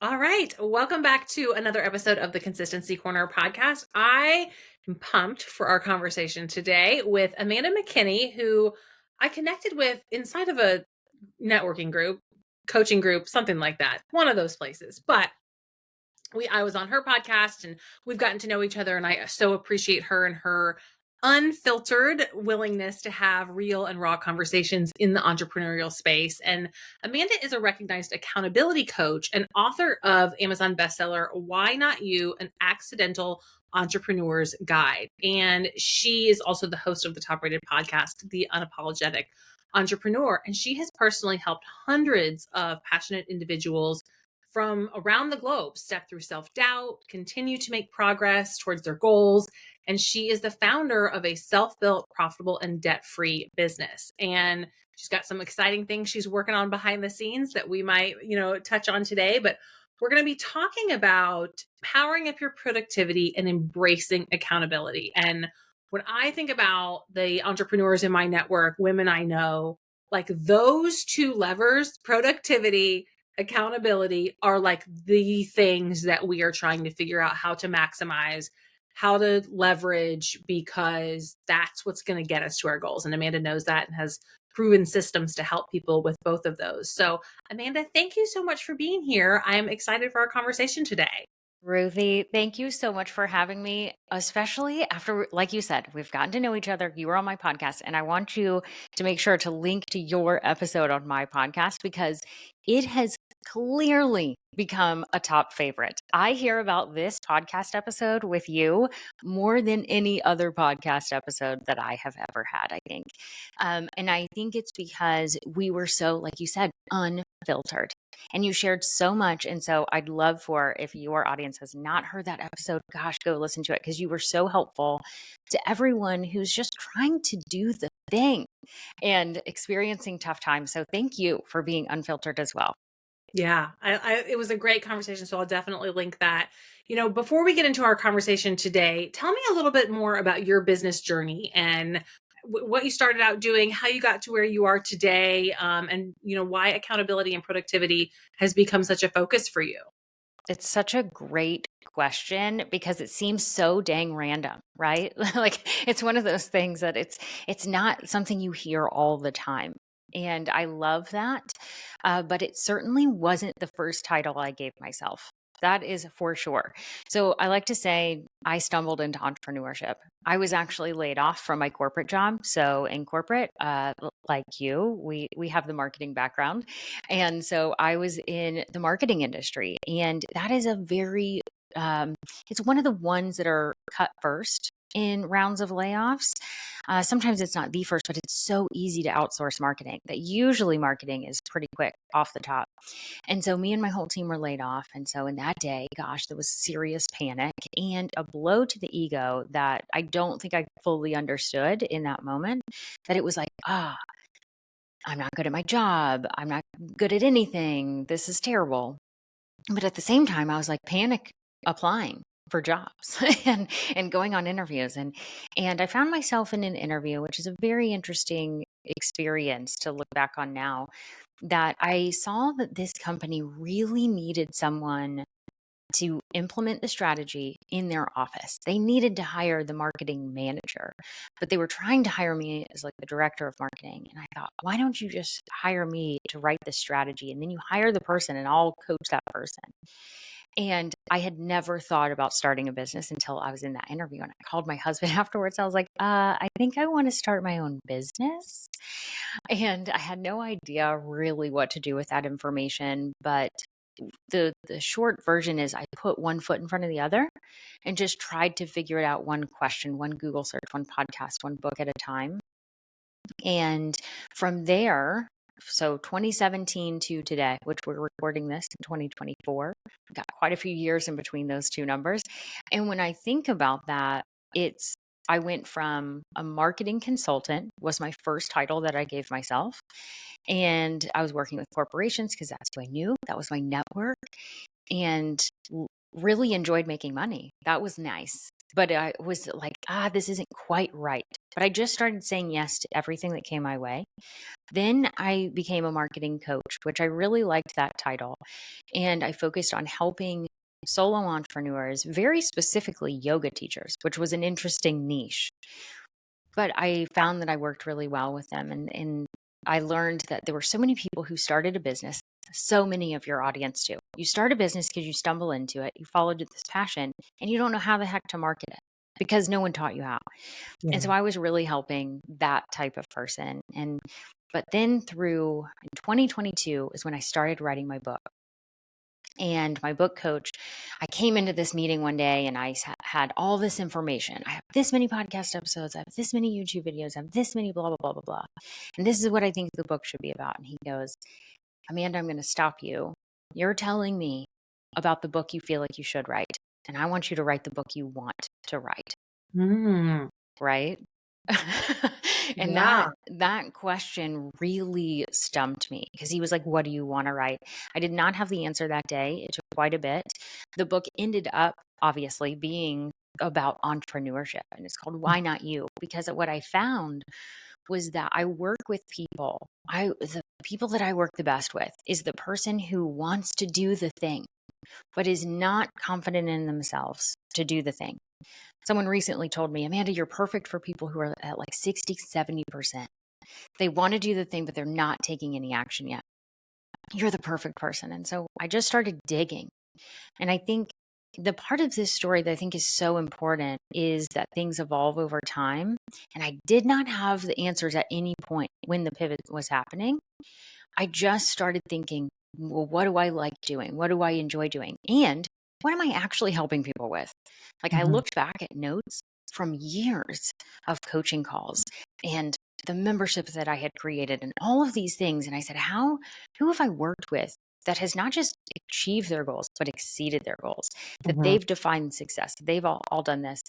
All right. Welcome back to another episode of the Consistency Corner podcast. I am pumped for our conversation today with Amanda McKinney, who I connected with inside of a networking group, coaching group, something like that. One of those places. But I was on her podcast and we've gotten to know each other, and I so appreciate her and her unfiltered willingness to have real and raw conversations in the entrepreneurial space. And Amanda is a recognized accountability coach and author of Amazon bestseller Why Not You? An Accidental Entrepreneur's Guide. And she is also the host of the top-rated podcast The Unapologetic Entrepreneur. And she has personally helped hundreds of passionate individuals from around the globe step through self-doubt, continue to make progress towards their goals. And she is the founder of a self-built, profitable, and debt-free business. And she's got some exciting things she's working on behind the scenes that we might, touch on today. But we're going to be talking about powering up your productivity and embracing accountability. And when I think about the entrepreneurs in my network, women I know, like those two levers, productivity, accountability, are like the things that we are trying to figure out how to maximize, how to leverage, because that's what's going to get us to our goals. And Amanda knows that and has proven systems to help people with both of those. So Amanda, thank you so much for being here. I am excited for our conversation today. Ruthie, thank you so much for having me, especially after, like you said, we've gotten to know each other. You were on my podcast, and I want you to make sure to link to your episode on my podcast because it has clearly become a top favorite. I hear about this podcast episode with you more than any other podcast episode that I have ever had, I think. And I think it's because we were so, like you said, unfiltered. And you shared so much. And so I'd love for, if your audience has not heard that episode, gosh, go listen to it because you were so helpful to everyone who's just trying to do the thing and experiencing tough times. So thank you for being unfiltered as well. Yeah, it was a great conversation. So I'll definitely link that. Before we get into our conversation today, tell me a little bit more about your business journey and what you started out doing, how you got to where you are today, and why accountability and productivity has become such a focus for you. It's such a great question because it seems so dang random, right? Like it's one of those things that it's not something you hear all the time. And I love that. But it certainly wasn't the first title I gave myself. That is for sure. So I like to say I stumbled into entrepreneurship. I was actually laid off from my corporate job. So in corporate, like you, we have the marketing background. And so I was in the marketing industry. And that is a very, it's one of the ones that are cut first in rounds of layoffs. Sometimes it's not the first, but it's so easy to outsource marketing that usually marketing is pretty quick off the top. And so me and my whole team were laid off. And so in that day, gosh, there was serious panic and a blow to the ego that I don't think I fully understood in that moment. That it was like, I'm not good at my job. I'm not good at anything. This is terrible. But at the same time, I was like panic applying for jobs and going on interviews. And I found myself in an interview, which is a very interesting experience to look back on now, that I saw that this company really needed someone to implement the strategy in their office. They needed to hire the marketing manager, but they were trying to hire me as like the director of marketing. And I thought, why don't you just hire me to write the strategy and then you hire the person and I'll coach that person. And I had never thought about starting a business until I was in that interview. And I called my husband afterwards. I was like, I think I want to start my own business. And I had no idea really what to do with that information. But the short version is I put one foot in front of the other and just tried to figure it out one question, one Google search, one podcast, one book at a time. And from there, so 2017 to today, which we're recording this in 2024, got quite a few years in between those two numbers. And when I think about that, I went from a marketing consultant was my first title that I gave myself. And I was working with corporations because that's who I knew. That was my network and really enjoyed making money. That was nice. but I was like, this isn't quite right. But I just started saying yes to everything that came my way. Then I became a marketing coach, which I really liked that title. And I focused on helping solo entrepreneurs, very specifically yoga teachers, which was an interesting niche. But I found that I worked really well with them. And I learned that there were so many people who started a business. So many of your audience do. You start a business because you stumble into it, you followed this passion, and you don't know how the heck to market it because no one taught you how. And so Yeah. I was really helping that type of person. But then through 2022 is when I started writing my book. And my book coach, I came into this meeting one day and I had all this information. I have this many podcast episodes. I have this many YouTube videos. I have this many blah, blah, blah, blah, blah. And this is what I think the book should be about. And he goes, Amanda, I'm going to stop you. You're telling me about the book you feel like you should write. And I want you to write the book you want to write. Mm, Right? And yeah. that question really stumped me because he was like, what do you want to write? I did not have the answer that day. It took quite a bit. The book ended up obviously being about entrepreneurship, and it's called Why Not You? Because what I found was that I work with people. The people that I work the best with is the person who wants to do the thing, but is not confident in themselves to do the thing. Someone recently told me, Amanda, you're perfect for people who are at like 60, 70%. They want to do the thing, but they're not taking any action yet. You're the perfect person. And so I just started digging. And I think the part of this story that I think is so important is that things evolve over time. And I did not have the answers at any point when the pivot was happening. I just started thinking, well, what do I like doing? What do I enjoy doing? And what am I actually helping people with? Like I Mhm. looked back at notes from years of coaching calls and the membership that I had created and all of these things. And I said, who have I worked with that has not just achieved their goals, but exceeded their goals, that Mhm. they've defined success, they've all done this.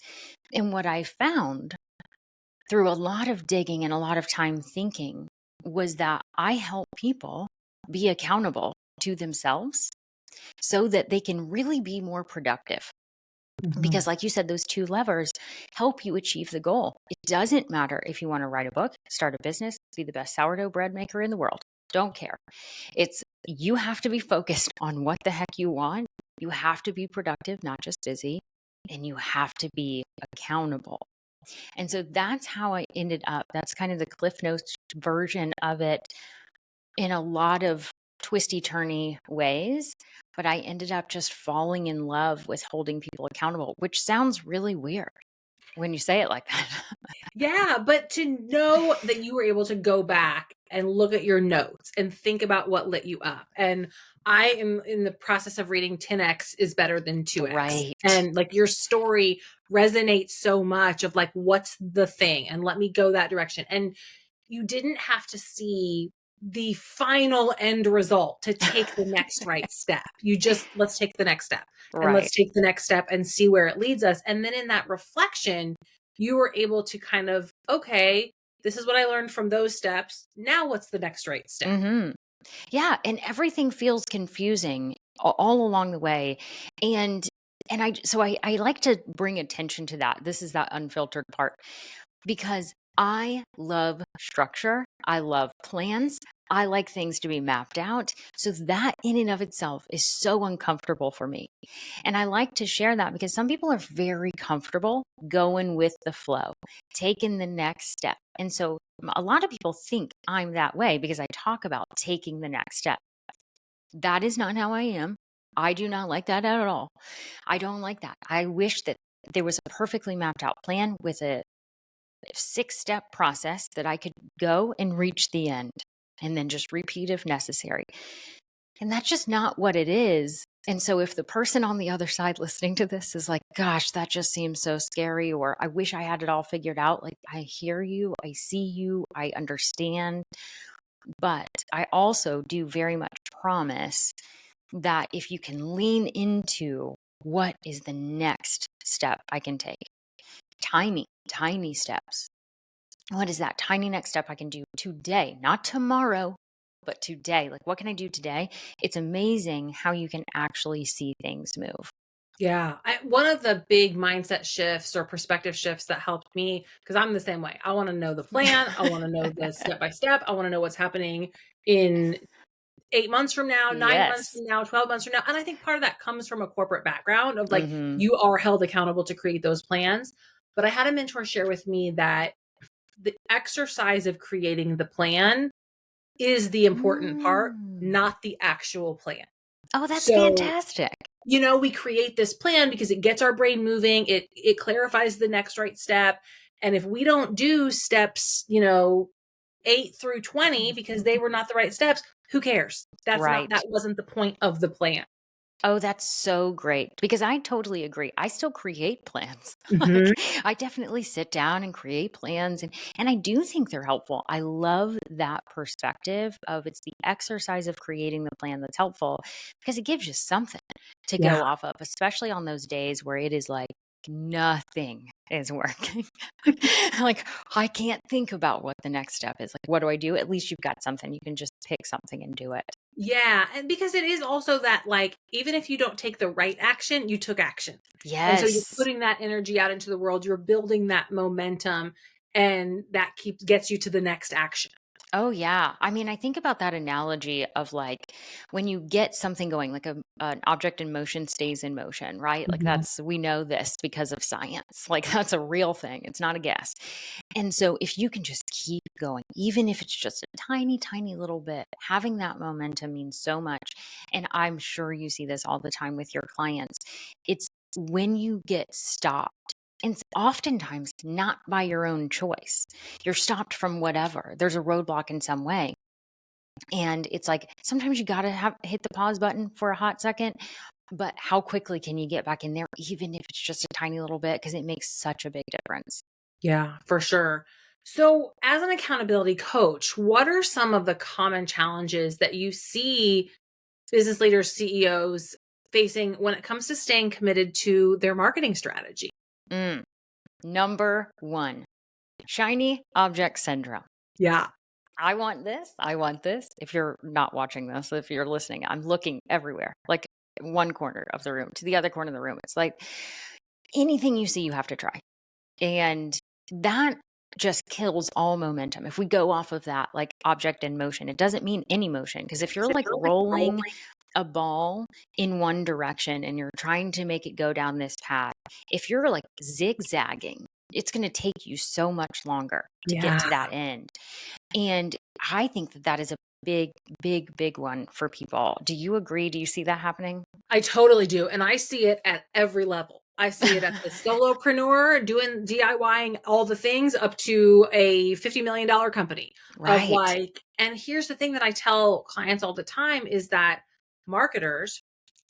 And what I found through a lot of digging and a lot of time thinking was that I help people be accountable to themselves so that they can really be more productive. Mhm. Because, like you said, those two levers help you achieve the goal. It doesn't matter if you want to write a book, start a business, be the best sourdough bread maker in the world. Don't care. It's you have to be focused on what the heck you want. You have to be productive, not just busy, and you have to be accountable. And so that's how I ended up. That's kind of the Cliff Notes version of it in a lot of twisty turny ways. But I ended up just falling in love with holding people accountable, which sounds really weird when you say it like that. Yeah, but to know that you were able to go back and look at your notes and think about what lit you up. And I am in the process of reading 10x is better than 2x. Right. And like your story resonates so much of like, what's the thing? And let me go that direction. And you didn't have to see the final end result to take the next right step. You just, let's take the next step and let's Right. take the next step and see where it leads us. And then in that reflection, you were able to kind of, okay, this is what I learned from those steps. Now what's the next right step? Hmm. Yeah. And everything feels confusing all along the way. And I like to bring attention to that. This is that unfiltered part because I love structure. I love plans. I like things to be mapped out. So that in and of itself is so uncomfortable for me. And I like to share that because some people are very comfortable going with the flow, taking the next step. And so a lot of people think I'm that way because I talk about taking the next step. That is not how I am. I do not like that at all. I don't like that. I wish that there was a perfectly mapped out plan with a 6-step process that I could go and reach the end and then just repeat if necessary. And that's just not what it is. And so if the person on the other side listening to this is like, gosh, that just seems so scary, or I wish I had it all figured out, like I hear you, I see you, I understand. But I also do very much promise that if you can lean into what is the next step I can take, tiny steps. What is that tiny next step I can do today? Not tomorrow, but today. Like, what can I do today? It's amazing how you can actually see things move. Yeah. One of the big mindset shifts or perspective shifts that helped me, because I'm the same way. I want to know the plan. I want to know the step by step. I want to know what's happening in 8 months from now, 9 months Yes. from now, 12 months from now. And I think part of that comes from a corporate background of like, Hmm. you are held accountable to create those plans. But I had a mentor share with me that the exercise of creating the plan is the important part, Mm. not the actual plan. Oh, that's So, fantastic. we create this plan because it gets our brain moving, it clarifies the next right step. And if we don't do steps, 8 through 20 because they were not the right steps, who cares? Right. That wasn't the point of the plan. Oh, that's so great because I totally agree. I still create plans. Mhm. Like I definitely sit down and create plans and I do think they're helpful. I love that perspective of it's the exercise of creating the plan that's helpful because it gives you something to Yeah. go off of, especially on those days where it is like nothing is working. Like I can't think about what the next step is. Like what do I do? At least you've got something. You can just pick something and do it. Yeah, and because it is also that, like, even if you don't take the right action, you took action. And so you're Yes. putting that energy out into the world, you're building that momentum, and that keeps gets you to the next action. Oh, yeah. I mean, I think about that analogy of like when you get something going, like an object in motion stays in motion, right? Like Mhm. we know this because of science. Like that's a real thing. It's not a guess. And so if you can just keep going, even if it's just a tiny, tiny little bit, having that momentum means so much. And I'm sure you see this all the time with your clients. It's when you get stopped. And it's oftentimes not by your own choice. You're stopped from whatever. There's a roadblock in some way. And it's like sometimes you got to have hit the pause button for a hot second, but how quickly can you get back in there even if it's just a tiny little bit because it makes such a big difference. Yeah, for sure. So, as an accountability coach, what are some of the common challenges that you see business leaders, CEOs facing when it comes to staying committed to their marketing strategy? Mm. Number 1, shiny object syndrome. Yeah. I want this. I want this. If you're not watching this, if you're listening, I'm looking everywhere, like one corner of the room to the other corner of the room. It's like anything you see, you have to try. And that just kills all momentum. If we go off of that, like object in motion, it doesn't mean any motion. Because if you're like rolling a ball in one direction and you're trying to make it go down this path, if you're like zigzagging, it's going to take you so much longer to get Yeah. to that end. And I think that that is a big, big, big one for people. Do you agree? Do you see that happening? I totally do, and I see it at every level. I see it at the solopreneur doing DIYing all the things up to a $50 million company of Right. like, and here's the thing that I tell clients all the time is that marketers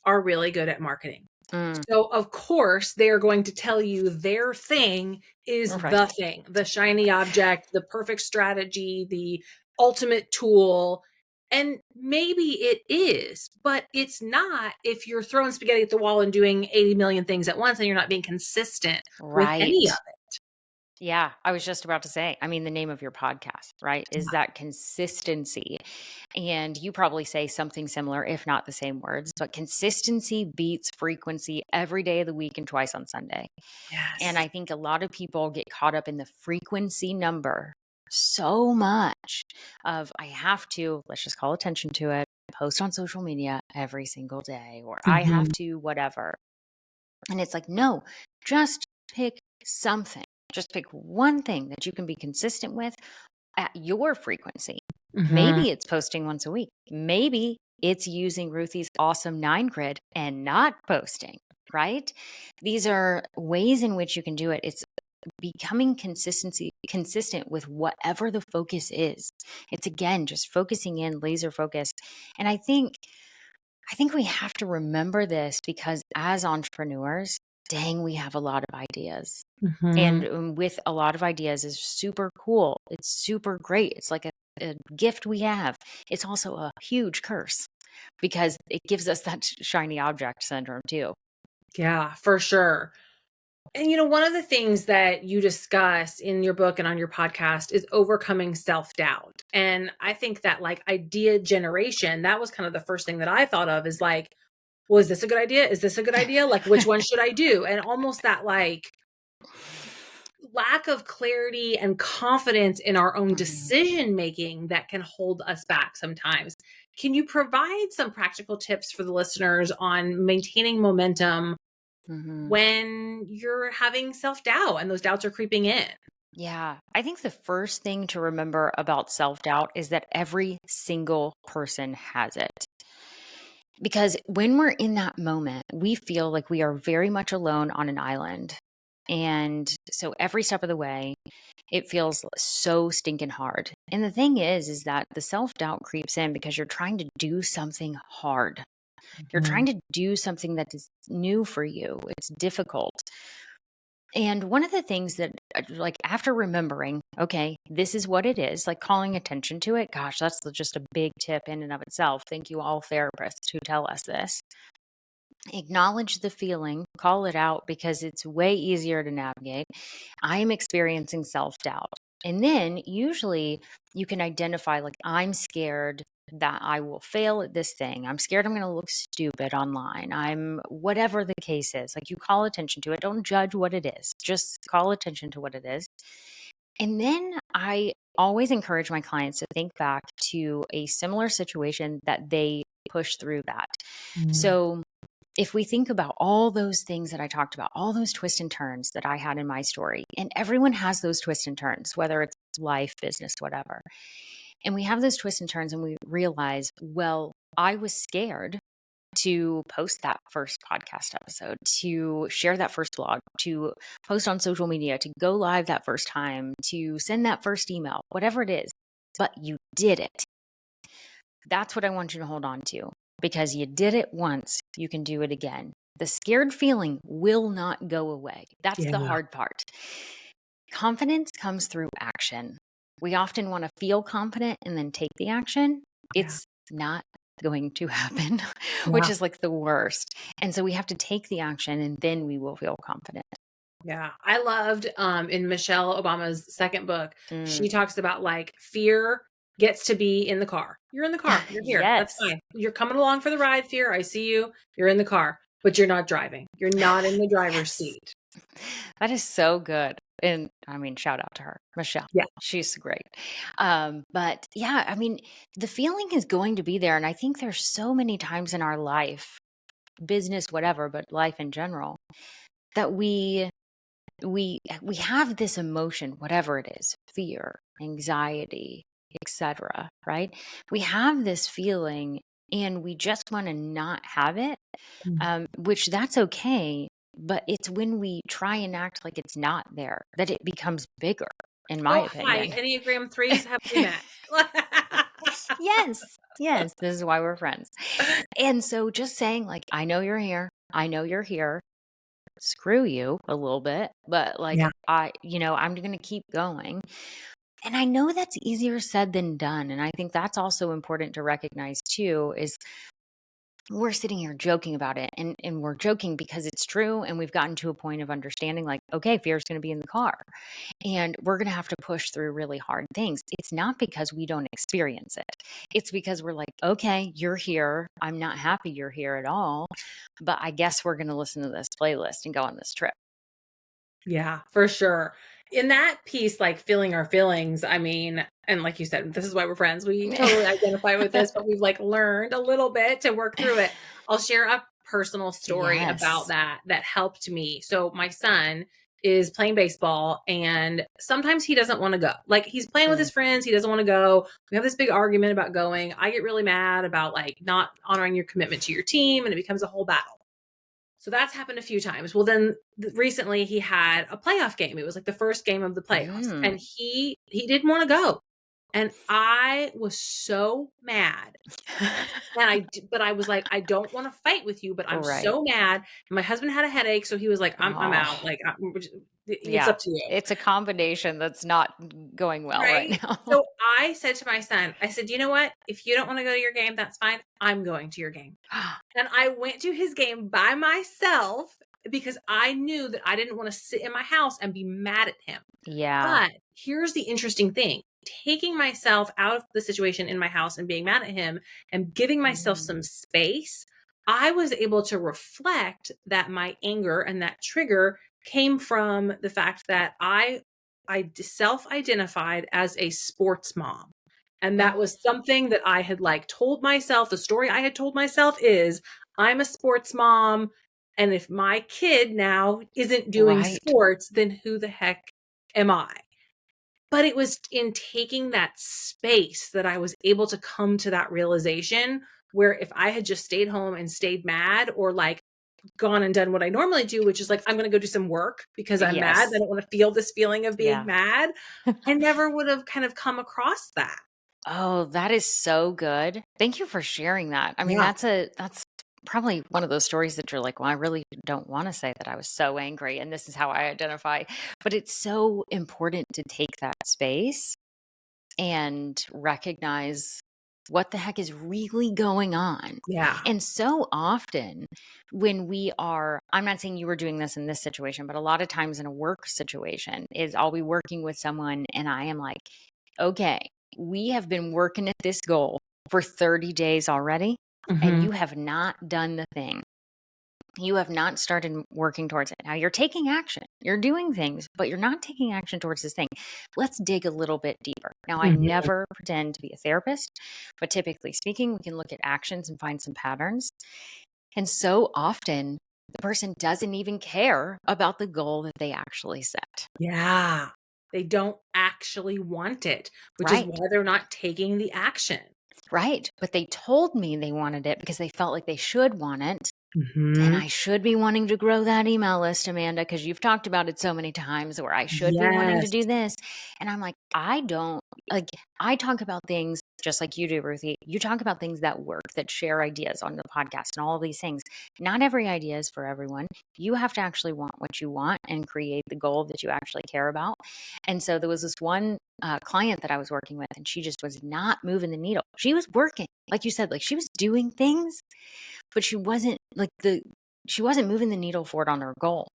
are really good at marketing. Mm, So, of course, they're going to tell you their thing is the right. thing, the shiny object, the perfect strategy, the ultimate tool. And maybe it is, but it's not if you're throwing spaghetti at the wall and doing 80 million things at once and you're not being consistent with any of Right. Yeah, I was just about to say, I mean, the name of your podcast, right, it. is that consistency. And you probably say something similar, if not the same words, but consistency beats frequency every day of the week and twice on Sunday. And Yes. I think a lot of people get caught up in the frequency number so much of I have to, let's just call attention to it, post on social media every single day, or I have Mhm. to, whatever. And it's like, no, just pick something. Just pick one thing that you can be consistent with at your frequency. Mhm. Maybe it's posting once a week. Maybe it's using Ruthie's awesome 9 grid and not posting, right? These are ways in which you can do it. It's becoming consistent with whatever the focus is. It's again just focusing in, laser focused. And I think we have to remember this because as entrepreneurs, dang, we have a lot of ideas. And Mhm. with a lot of ideas is super cool. It's super great. It's like a gift we have. It's also a huge curse because it gives us that shiny object syndrome too. Yeah, for sure. And one of the things that you discuss in your book and on your podcast is overcoming self-doubt. And I think that like idea generation, that was kind of the first thing that I thought of is like, well, is this a good idea? Is this a good idea? Like, which one should I do? And almost that like lack of clarity and confidence in our own Mhm. decision making that can hold us back sometimes. Can you provide some practical tips for the listeners on maintaining momentum Mhm. when you're having self-doubt and those doubts are creeping in? Yeah. I think the first thing to remember about self doubt is that every single person has it. Because when we're in that moment, we feel like we are very much alone on an island. And so every step of the way, it feels so stinking hard. And the thing is that the self doubt creeps in because you're trying to do something hard. You're trying Mhm. to do something that is new for you. It's difficult. And one of the things that, like, after remembering, okay, this is what it is, like calling attention to it, gosh, that's just a big tip in and of itself. Thank you, all therapists who tell us this. Acknowledge the feeling, call it out because it's way easier to navigate. I am experiencing self doubt. And then usually you can identify, like, I'm scared that I will fail at this thing. I'm scared I'm going to look stupid online. I'm whatever the case is. Like, you call attention to it. Don't judge what it is, just call attention to what it is. And then I always encourage my clients to think back to a similar situation that they push through that. Mm. So, if we think about all those things that I talked about, all those twists and turns that I had in my story, and everyone has those twists and turns, whether it's life, business, whatever. And we have those twists and turns, and we realize, well, I was scared to post that first podcast episode, to share that first blog, to post on social media, to go live that first time, to send that first email, whatever it is. But you did it. That's what I want you to hold on to, because you did it once, you can do it again. The scared feeling will not go away. That's the Yeah. hard part. Confidence comes through action. We often want to feel confident and then take the action. Yeah. It's not going to happen, which Yeah. is like the worst. And so we have to take the action and then we will feel confident. Yeah. I loved in Michelle Obama's second book, Mm. she talks about like fear gets to be in the car. You're in the car. You're here. That's Yes. fine. You're coming along for the ride, fear. I see you. You're in the car, but you're not driving. You're not in the driver's Yes. seat. That is so good. And I mean, shout out to her, Michelle. Yeah. She's great. But yeah, I mean, the feeling is going to be there. And I think there's so many times in our life, business, whatever, but life in general, that we have this emotion, whatever it is, fear, anxiety, etc. Right? We have this feeling and we just want to not have it, Mm. which that's okay. But it's when we try and act like it's not there that it becomes bigger, in my Oh, hi. opinion. Enneagram threes, have we met? Yes. Yes. This is why we're friends. And so just saying, like, I know you're here. I know you're here. Screw you a little bit, but like, Yeah. I'm going to keep going. And I know that's easier said than done. And I think that's also important to recognize too, is we're sitting here joking about it, and we're joking because it's true. And we've gotten to a point of understanding, like, okay, fear is going to be in the car and we're going to have to push through really hard things. It's not because we don't experience it. It's because we're like, okay, you're here. I'm not happy you're here at all, but I guess we're going to listen to this playlist and go on this trip. Yeah, for sure. In that piece, like feeling our feelings, I mean, and like you said, this is why we're friends. We totally identify with this, but we've like learned a little bit to work through it. I'll share a personal story about Yes. that helped me. So my son is playing baseball and sometimes he doesn't want to go. Like he's playing with Mm. his friends, he doesn't want to go. We have this big argument about going. I get really mad about like not honoring your commitment to your team and it becomes a whole battle. So that's happened a few times. Well, then recently he had a playoff game. It was like the first game of the playoffs, Mm. and he didn't want to go, and I was so mad. And but I was like, I don't want to fight with you, but I'm Right. so mad. And my husband had a headache, so he was like, I'm out. Oh, Like, it's yeah. up to you. It's a combination that's not going well right Right? now. So I said to my son, I said, you know what? If you don't want to go to your game, that's fine. I'm going to your game. And I went to his game by myself because I knew that I didn't want to sit in my house and be mad at him. Yeah. But here's the interesting thing. Taking myself out of the situation in my house and being mad at him and giving myself Mm. some space I was able to reflect that my anger and that trigger came from the fact that I self-identified as a sports mom. And that was Mm, something that I had like told myself. The story I had told myself is I'm a sports mom. And if my kid now isn't doing right. sports, then who the heck am I? But it was in taking that space that I was able to come to that realization where if I had just stayed home and stayed mad or like gone and done what I normally do, which is like, I'm going to go do some work because I'm mad. I Yes. don't want to feel this feeling of being Yeah. mad. I never would have kind of come across that. Oh, that is so good. Thank you for sharing that. I mean, Yeah. that's probably one of those stories that you're like, well, I really don't want to say that I was so angry and this is how I identify. But it's so important to take that space and recognize what the heck is really going on. Yeah. And so often when we are, I'm not saying you were doing this in this situation, but a lot of times in a work situation is I'll be working with someone and I am like, okay, we have been working at this goal for 30 days already, and Hmm. you have not done the thing. You have not started working towards it. Now you're taking action, you're doing things, but you're not taking action towards this thing. Let's dig a little bit deeper. Now, I Hmm. never pretend to be a therapist, but typically speaking, we can look at actions and find some patterns. And so often, the person doesn't even care about the goal that they actually set. Yeah. They don't actually want it, which is Right. why they're not taking the action. Right. But they told me they wanted it because they felt like they should want it. And Hmm. I should be wanting to grow that email list, Amanda, because you've talked about it so many times, or I should be wanting to Yes. do this. And I'm like, I don't like, I talk about things just like you do, Ruthie. You talk about things that work, that share ideas on the podcast and all these things. Not every idea is for everyone. You have to actually want what you want and create the goal that you actually care about. And so there was this one client that I was working with, and she just was not moving the needle. She was working, like you said, like she was doing things, but she wasn't moving the needle forward on her goal.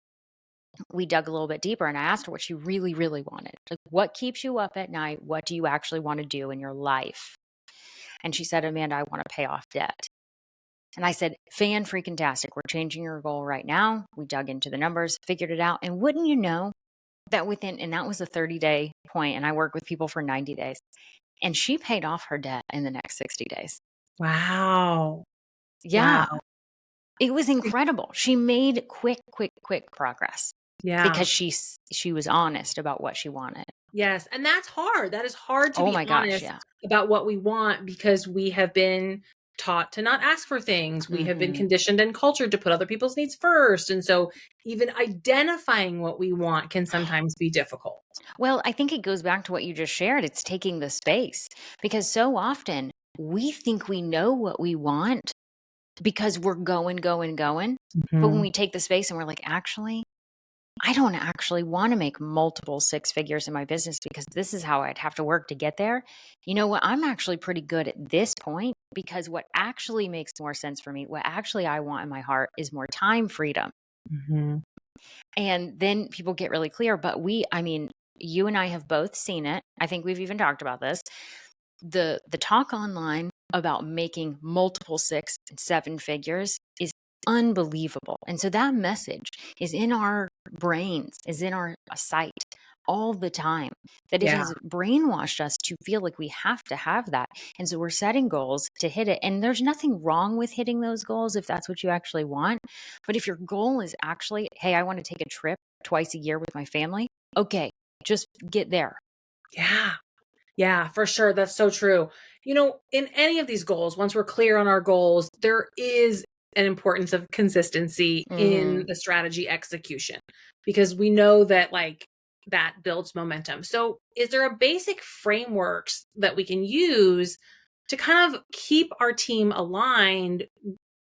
We dug a little bit deeper and I asked her what she really, really wanted. Like, what keeps you up at night? What do you actually want to do in your life? And she said, Amanda, I want to pay off debt. And I said, fan freaking tastic. We're changing your goal right now. We dug into the numbers, figured it out. And wouldn't you know that and that was a 30-day point, and I work with people for 90 days. And she paid off her debt in the next 60 days. Wow. Yeah. Wow. It was incredible. She made quick progress Yeah. because she was honest about what she wanted. Yes, and that's hard. That is hard to Oh be my gosh, honest yeah. about what we want because we have been taught to not ask for things. We have been Mhm. conditioned and cultured to put other people's needs first. And so even identifying what we want can sometimes be difficult. Well, I think it goes back to what you just shared. It's taking the space because so often we think we know what we want because we're going. But when Mhm. we take the space and we're like, actually, I don't actually want to make multiple six figures in my business because this is how I'd have to work to get there. You know what? I'm actually pretty good at this point because what actually makes more sense for me, what actually I want in my heart is more time freedom. Mhm. And then people get really clear. But I mean, you and I have both seen it. I think we've even talked about this. The talk online about making multiple six and seven figures is unbelievable. And so that message is in our brains, is in our sight all the time, that it Yeah. has brainwashed us to feel like we have to have that. And so we're setting goals to hit it. And there's nothing wrong with hitting those goals if that's what you actually want. But if your goal is actually, hey, I want to take a trip twice a year with my family, okay, just get there. Yeah. Yeah, for sure. That's so true. In any of these goals, once we're clear on our goals, there is an importance of consistency in Hmm. the strategy execution because we know that like that builds momentum. So, is there a basic frameworks that we can use to kind of keep our team aligned,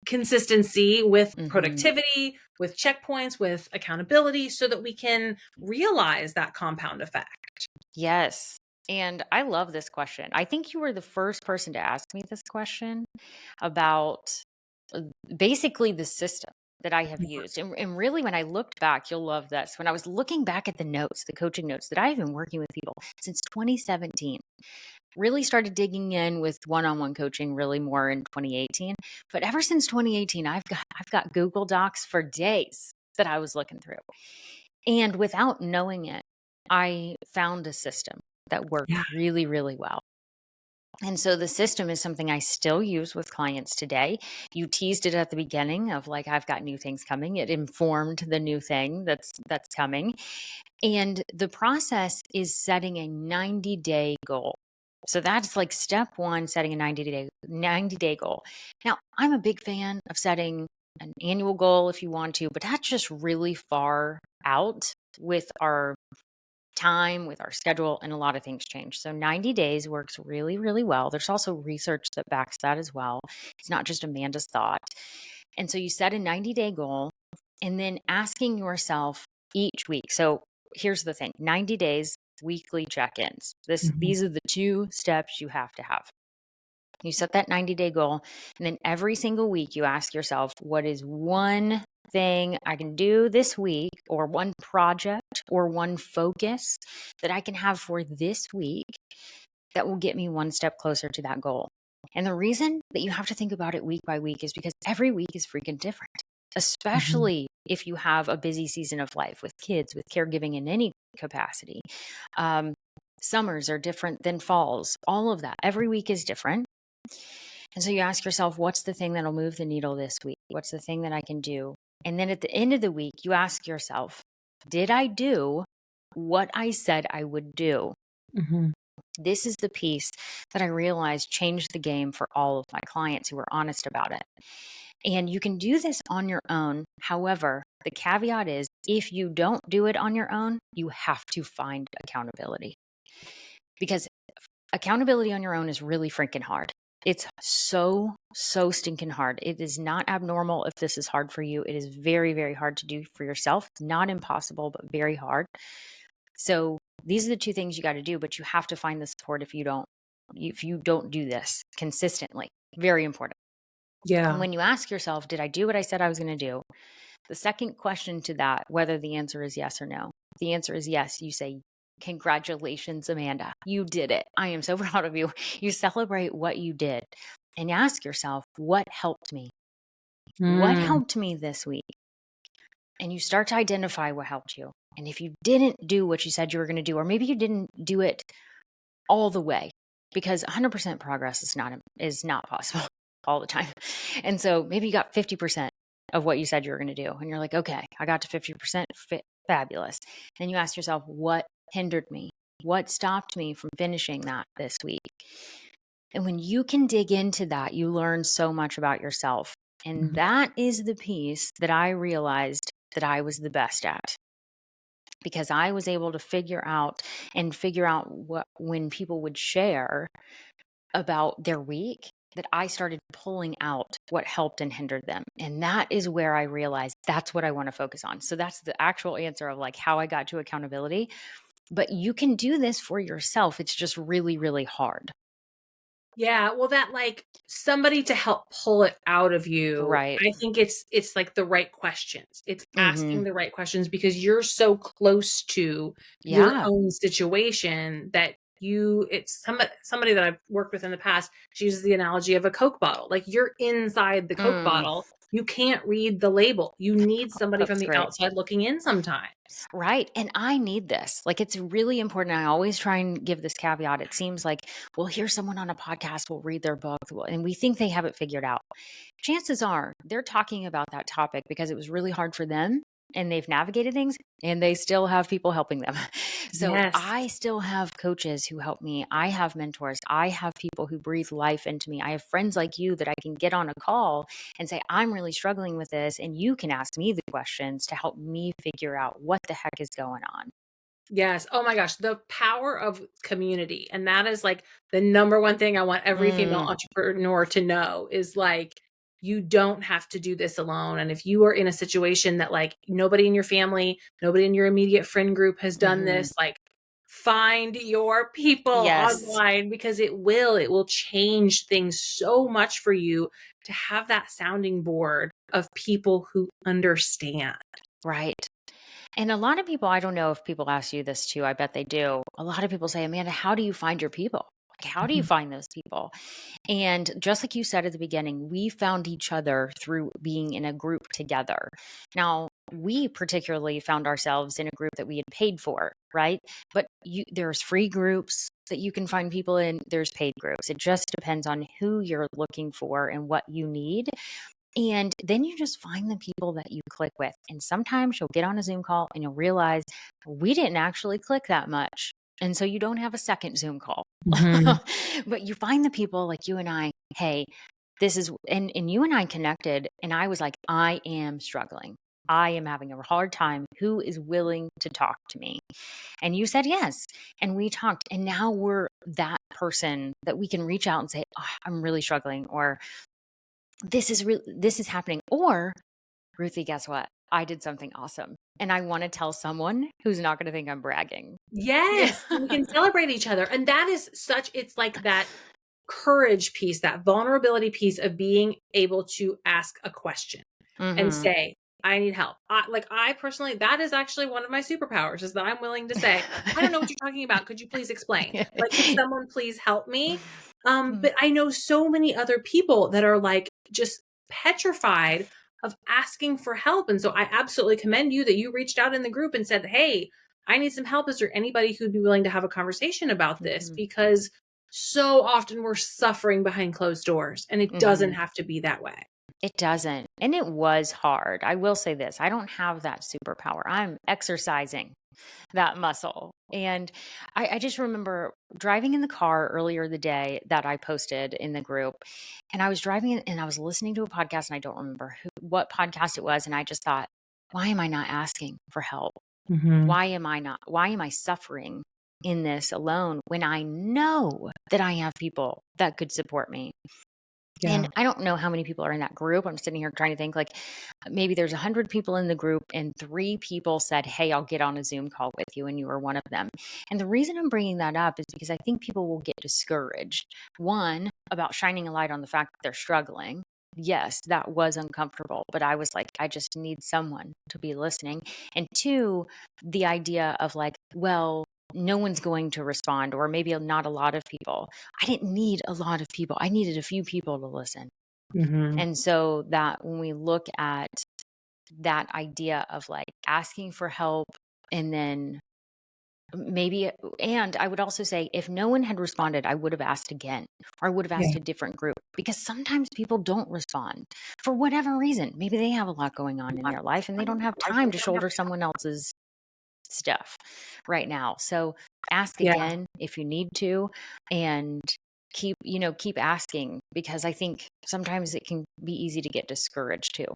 consistency with Hmm. productivity, with checkpoints, with accountability so that we can realize that compound effect? Yes. And I love this question. I think you were the first person to ask me this question about uh, basically the system that I have used. And really, when I looked back, you'll love this. When I was looking back at the notes, the coaching notes that I have been working with people since 2017, really started digging in with one-on-one coaching really more in 2018. But ever since 2018, I've got Google Docs for days that I was looking through. And without knowing it, I found a system that worked Yeah. really, really well. And so the system is something I still use with clients today. You teased it at the beginning of like, I've got new things coming. It informed the new thing that's coming. And the process is setting a 90-day goal. So that's like step one, setting a 90-day goal. Now, I'm a big fan of setting an annual goal if you want to, but that's just really far out with our time, with our schedule, and a lot of things change. So 90 days works really, really well. There's also research that backs that as well. It's not just Amanda's thought. And so you set a 90-day goal and then asking yourself each week. So here's the thing, 90 days, weekly check-ins. These are the 2 steps you have to have. You set that 90-day goal, and then every single week you ask yourself, what is one thing I can do this week, or one project or one focus that I can have for this week that will get me one step closer to that goal? And the reason that you have to think about it week by week is because every week is freaking different, especially if you have a busy season of life with kids, with caregiving in any capacity. Summers are different than falls, all of that. Every week is different. And so you ask yourself, what's the thing that'll move the needle this week? What's the thing that I can do? And then at the end of the week, you ask yourself, did I do what I said I would do? Mhm. This is the piece that I realized changed the game for all of my clients who were honest about it. And you can do this on your own. However, the caveat is if you don't do it on your own, you have to find accountability, because accountability on your own is really freaking hard. It's so stinking hard. It is not abnormal if this is hard for you. It is very, very hard to do for yourself. Not impossible, but very hard. So these are the 2 things you got to do, but you have to find the support if you don't do this consistently. Very important. And Yeah. when you ask yourself, did I do what I said I was going to do? The second question to that, whether the answer is yes or no, if the answer is yes, you say, congratulations, Amanda. You did it. I am so proud of you. You celebrate what you did and ask yourself, what helped me? What Mm. helped me this week? And you start to identify what helped you. And if you didn't do what you said you were going to do, or maybe you didn't do it all the way, because 100% progress is not possible all the time. And so maybe you got 50% of what you said you were going to do. And you're like, okay, I got to 50%, fabulous. And you ask yourself, what hindered me? What stopped me from finishing that this week? And when you can dig into that, you learn so much about yourself. And Mhm. that is the piece that I realized that I was the best at, because I was able to figure out what, when people would share about their week, that I started pulling out what helped and hindered them. And that is where I realized that's what I want to focus on. So that's the actual answer of like how I got to accountability. But you can do this for yourself. It's just really, really hard. Yeah, well, that, like, somebody to help pull it out of you, Right. I think it's, like, the right questions. It's Mm-hmm. asking the right questions because you're so close to your Yeah. own situation that it's somebody that I've worked with in the past, she uses the analogy of a Coke bottle. Like, you're inside the Coke Mm, bottle, you can't read the label. You need somebody from that's the great. outside looking in sometimes. Right. And I need this. Like, it's really important. I always try and give this caveat. It seems like, well, here's someone on a podcast, we'll read their book, and we think they have it figured out. Chances are they're talking about that topic because it was really hard for them and they've navigated things and they still have people helping them. So Yes. I still have coaches who help me. I have mentors. I have people who breathe life into me. I have friends like you that I can get on a call and say, I'm really struggling with this. And you can ask me the questions to help me figure out what the heck is going on. Yes. Oh my gosh, the power of community. And that is like the number one thing I want every female Mm, entrepreneur to know is like you don't have to do this alone. And if you are in a situation that like nobody in your family, nobody in your immediate friend group has done hmm this, like find your people Yes. online because it will change things so much for you to have that sounding board of people who understand. Right. And a lot of people, I don't know if people ask you this too, I bet they do. A lot of people say, Amanda, how do you find your people? Like, how do you find those people? And just like you said at the beginning, we found each other through being in a group together. Now, we particularly found ourselves in a group that we had paid for, right? But there's free groups that you can find people in, there's paid groups. It just depends on who you're looking for and what you need. And then you just find the people that you click with. And sometimes you'll get on a Zoom call and you'll realize we didn't actually click that much. And so you don't have a second Zoom call. Mhm. But you find the people like you and I, hey, this is, and you and I connected. And I was like, I am struggling. I am having a hard time. Who is willing to talk to me? And you said yes. And we talked. And now we're that person that we can reach out and say, oh, I'm really struggling, or this is happening. Or, Ruthie, guess what? I did something awesome. And I want to tell someone who's not going to think I'm bragging. Yes, we can celebrate each other. And that is it's like that courage piece, that vulnerability piece of being able to ask a question and Mm-hmm. say, I need help. I personally, that is actually one of my superpowers, is that I'm willing to say, I don't know what you're talking about. Could you please explain? Like, could someone please help me? But I know so many other people that are like just petrified of asking for help. And so I absolutely commend you that you reached out in the group and said, hey, I need some help. Is there anybody who'd be willing to have a conversation about this? Because so often we're suffering behind closed doors, and it doesn't have to be that way. It doesn't. And it was hard. I will say this, I don't have that superpower. I'm exercising that muscle. And I just remember driving in the car earlier the day that I posted in the group. And I was driving and I was listening to a podcast, and I don't remember what podcast it was. And I just thought, why am I not asking for help? Mhm. Why am I suffering in this alone when I know that I have people that could support me? And Yeah. I don't know how many people are in that group. I'm sitting here trying to think, like, maybe there's 100 people in the group and 3 people said, hey, I'll get on a Zoom call with you. And you were one of them. And the reason I'm bringing that up is because I think people will get discouraged. One, about shining a light on the fact that they're struggling. Yes, that was uncomfortable, but I was like, I just need someone to be listening. And 2, the idea of like, well, no one's going to respond, or maybe not a lot of people. I didn't need a lot of people. I needed a few people to listen. Mhm. And so that when we look at that idea of like asking for help, and then maybe, and I would also say, if no one had responded, I would have asked again, or I would have asked Yeah. a different group, because sometimes people don't respond for whatever reason. Maybe they have a lot going on in their life and they don't have time to shoulder someone else's stuff right now. So ask Yeah. again if you need to, and keep asking, because I think sometimes it can be easy to get discouraged too.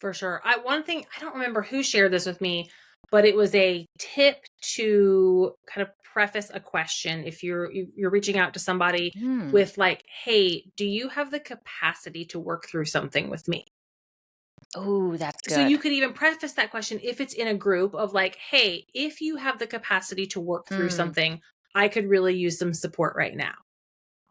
For sure. One thing, I don't remember who shared this with me, but it was a tip to kind of preface a question if you're reaching out to somebody Hmm. with like, "Hey, do you have the capacity to work through something with me?" Oh, that's So good. you could even preface that question if it's in a group of like, "Hey, if you have the capacity to work through Hmm. something, I could really use some support right now."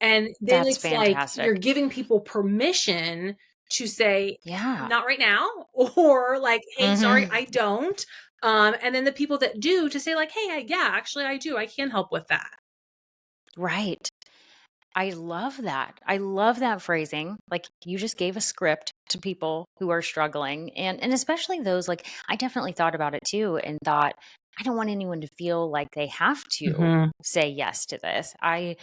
And then That's it's like you're fantastic. giving people permission to say, Yeah. "Not right now," or like, "Hey, sorry, Hmm. I don't." And then the people that do to say like, "Hey, yeah, actually I do. I can help with that." Right. I love that. I love that phrasing. Like, you just gave a script to people who are struggling, and especially those, like, I definitely thought about it too and thought, I don't want anyone to feel like they have to Mhm. say yes to this. I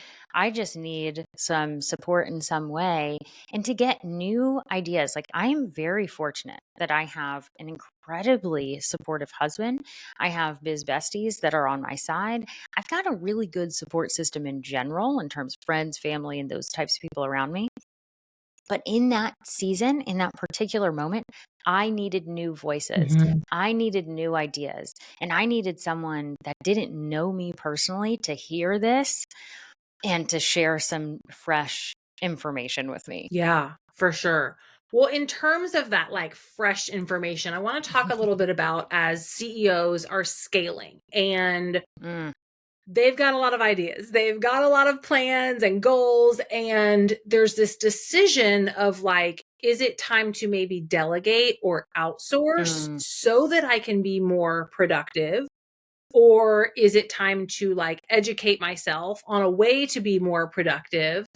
just need some support in some way, and to get new ideas. Like, I am very fortunate that I have an incredibly supportive husband. I have biz besties that are on my side. I've got a really good support system in general in terms of friends, family, and those types of people around me. But in that season, in that particular moment, I needed new voices. Mhm. I needed new ideas. And I needed someone that didn't know me personally to hear this and to share some fresh information with me. Yeah, for sure. Well, in terms of that like fresh information, I want to talk a little bit about as CEOs are scaling and Mm, they've got a lot of ideas. They've got a lot of plans and goals. And there's this decision of like, is it time to maybe delegate or outsource mm, so that I can be more productive? Or is it time to like educate myself on a way to be more productive?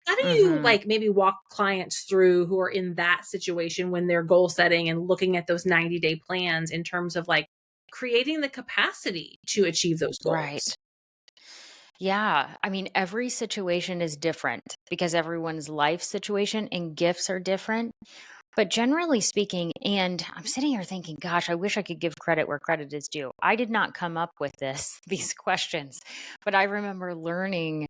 How do you Mhm. like maybe walk clients through who are in that situation when they're goal setting and looking at those 90-day plans in terms of like creating the capacity to achieve those goals? Right. Yeah. I mean, every situation is different because everyone's life situation and gifts are different. But generally speaking, and I'm sitting here thinking, gosh, I wish I could give credit where credit is due. I did not come up with these questions, but I remember learning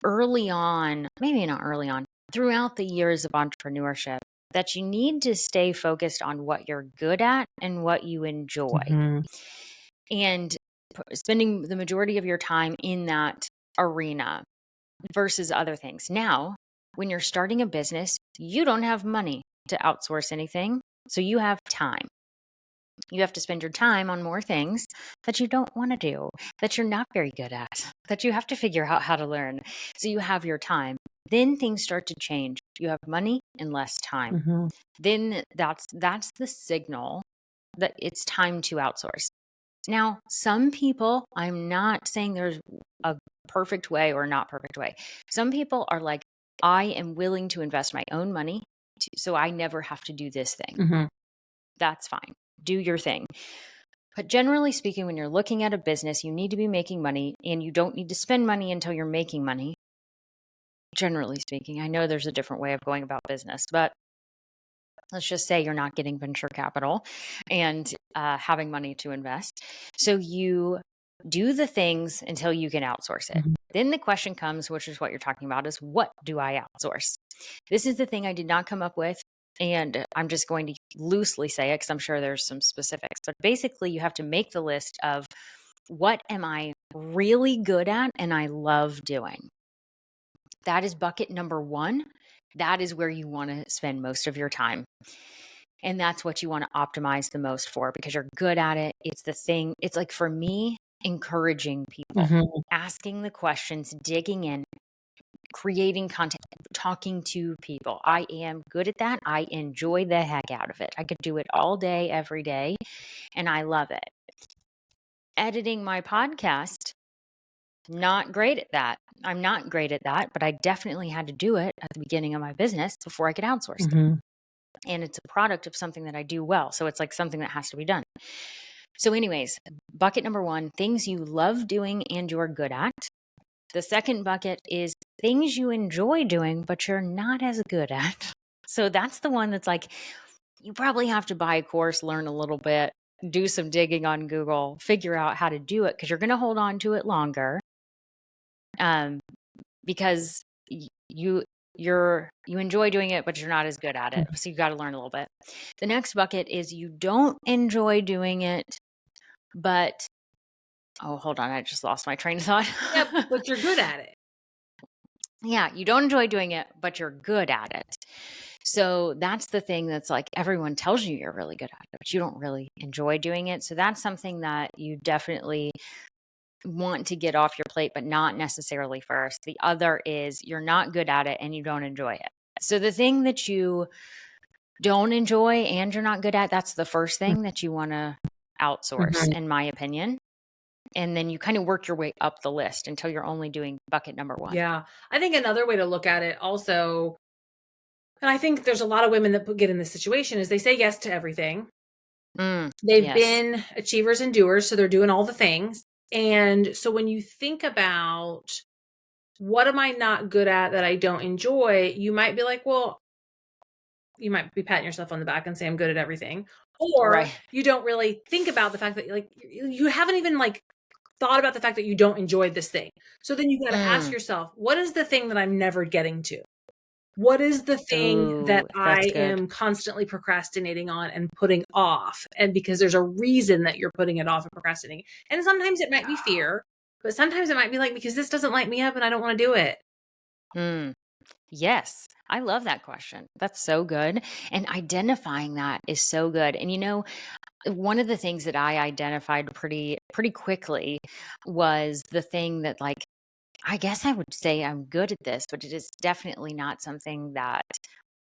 early on, maybe not early on, throughout the years of entrepreneurship, that you need to stay focused on what you're good at and what you enjoy. Mhm. And spending the majority of your time in that arena versus other things. Now, when you're starting a business, you don't have money to outsource anything. So you have time. You have to spend your time on more things that you don't want to do, that you're not very good at, that you have to figure out how to learn. So you have your time. Then things start to change. You have money and less time. Mhm. Then that's the signal that it's time to outsource. Now, some people, I'm not saying there's a perfect way or not perfect way. Some people are like, I am willing to invest my own money so I never have to do this thing. Mhm. That's fine. Do your thing. But generally speaking, when you're looking at a business, you need to be making money and you don't need to spend money until you're making money. Generally speaking, I know there's a different way of going about business, but let's just say you're not getting venture capital and having money to invest. So you do the things until you can outsource it. Mhm. Then the question comes, which is what you're talking about, is what do I outsource? This is the thing I did not come up with. And I'm just going to loosely say it because I'm sure there's some specifics. But basically, you have to make the list of what am I really good at and I love doing. That is bucket number one. That is where you want to spend most of your time. And that's what you want to optimize the most for because you're good at it. It's the thing. It's like for me, encouraging people, Mhm. asking the questions, digging in, creating content, talking to people. I am good at that. I enjoy the heck out of it. I could do it all day, every day, and I love it. Editing my podcast, not great at that. I'm not great at that, but I definitely had to do it at the beginning of my business before I could outsource it. Mhm. And it's a product of something that I do well. So it's like something that has to be done. So, anyways, bucket number one, things you love doing and you're good at. The second bucket is things you enjoy doing, but you're not as good at. So that's the one that's like, you probably have to buy a course, learn a little bit, do some digging on Google, figure out how to do it because you're going to hold on to it longer. Because you enjoy doing it, but you're not as good at it. So you got to learn a little bit. The next bucket is you don't enjoy doing it, but oh, hold on, I just lost my train of thought. Yep, but you're good at it. Yeah, you don't enjoy doing it, but you're good at it. So that's the thing that's like everyone tells you you're really good at it, but you don't really enjoy doing it. So that's something that you definitely want to get off your plate, but not necessarily first. The other is you're not good at it and you don't enjoy it. So the thing that you don't enjoy and you're not good at, that's the first thing that you want to outsource, Mhm. in my opinion. And then you kind of work your way up the list until you're only doing bucket number one. Yeah. I think another way to look at it also, and I think there's a lot of women that get in this situation, is they say yes to everything. They've Yes. been achievers and doers, so they're doing all the things. And so when you think about what am I not good at that I don't enjoy, you might be like, well, you might be patting yourself on the back and say I'm good at everything. Or Right. you don't really think about the fact that like you haven't even like thought about the fact that you don't enjoy this thing. So then you got to ask Mm. yourself, what is the thing that I'm never getting to? What is the thing that Ooh, that's I good. am constantly procrastinating on and putting off? And because there's a reason that you're putting it off and procrastinating. And sometimes it might be fear, but sometimes it might be like, because this doesn't light me up and I don't want to do it. Mm. Yes, I love that question. That's so good. And identifying that is so good. And one of the things that I identified pretty quickly was the thing that like I guess I would say I'm good at this, but it is definitely not something that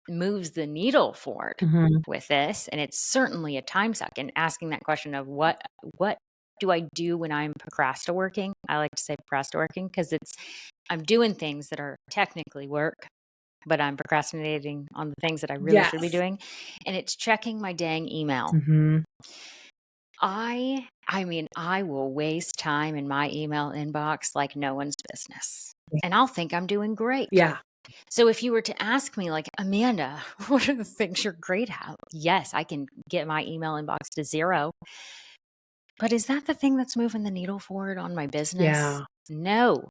moves the needle forward Mhm. with this. And it's certainly a time suck. And asking that question of what do I do when I'm procrastinating? I like to say procrastinating because I'm doing things that are technically work, but I'm procrastinating on the things that I really should be Yes. doing. And it's checking my dang email. Mm-hmm. I mean, I will waste time in my email inbox like no one's business. And I'll think I'm doing great. Yeah. So if you were to ask me, like, Amanda, what are the things you're great at? Yes, I can get my email inbox to 0. But is that the thing that's moving the needle forward on my business? Yeah. No.